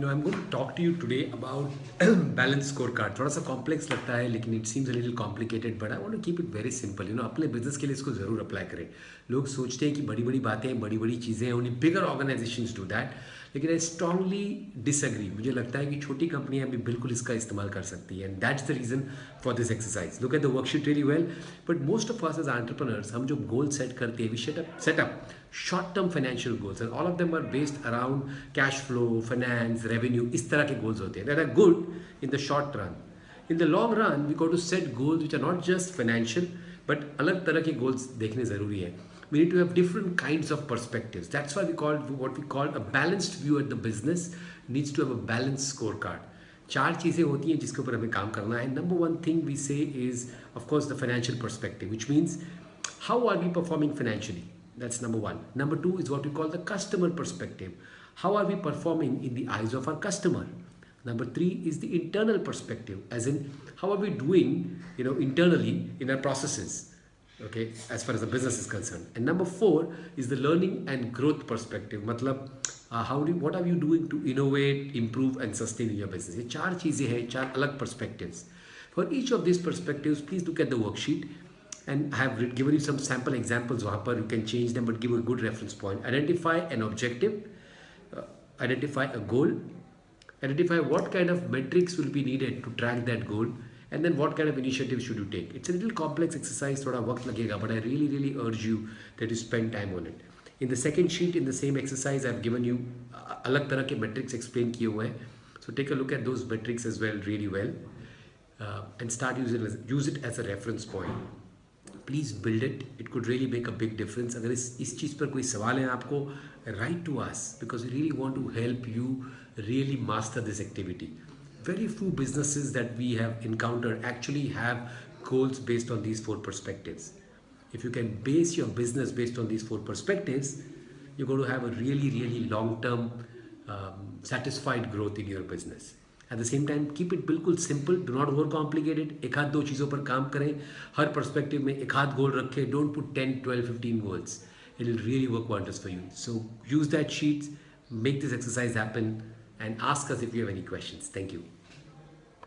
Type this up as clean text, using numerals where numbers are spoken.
I'm going to talk to you today about balance scorecard. थोड़ा सा complex लगता है लेकिन it seems a little complicated but I want to keep it very simple. अपने business के लिए इसको ज़रूर अप्लाई करें। लोग सोचते हैं कि बड़ी बड़ी बातें हैं, बड़ी बड़ी चीज़ें हैं, only bigger organisations do that. लेकिन आई स्ट्रांगली डिसएग्री। मुझे लगता है कि छोटी कंपनियां भी बिल्कुल इसका इस्तेमाल कर सकती हैं and that's the reason for this exercise. Look at the worksheet really well. But most of us as entrepreneurs हम जो गोल सेट करते हैं we set up short term financial goals and all of them are based around cash flow, finance, revenue. इस तरह के goals होते हैं that are good in the short run. In the long run we go to set goals which are not just financial but अलग तरह के goals देखने ज़रूरी है। We need to have different kinds of perspectives. That's why we call what we call a balanced view at the business needs to have a balanced scorecard. चार चीज़ें होती हैं जिसके ऊपर हमें काम करना है। Number one thing we say is of course the financial perspective, which means how are we performing financially? That's number one. Number two is what we call the customer perspective. How are we performing in the eyes of our customer? Number three is the internal perspective, as in how are we doing, internally in our processes, okay, as far as the business is concerned. And number four is the learning and growth perspective. मतलब what are you doing to innovate, improve and sustain in your business? ये चार चीज़ें हैं, चार अलग perspectives. For each of these perspectives, please look at the worksheet and I have given you some sample examples वहाँ पर you can change them but give a good reference point. Identify an objective, identify a goal, identify what kind of metrics will be needed to track that goal, and then what kind of initiative should you take. It's a little complex exercise, thoda वक्त लगेगा, but I really urge you that you spend time on it. In the second sheet, in the same exercise, I've given you अलग तरह के metrics explain किए हुए हैं. So take a look at those metrics as well, really well, and start use it as a reference point. Please build it, it could really make a big difference. अगर इस चीज़ पर कोई सवाल है आपको, write to us because we really want to help you really master this activity. Very few businesses that we have encountered actually have goals based on these four perspectives. If you can base your business based on these four perspectives, you're going to have a really long-term satisfied growth in your business. At the same time, keep it बिल्कुल simple, do not overcomplicate it. एक आध दो चीज़ों पर काम करें, हर perspective में एक आध गोल रखें. Don't put 10, 12, 15 goals. It will really work wonders for you. So use that sheet, make this exercise happen, and ask us if you have any questions. Thank you.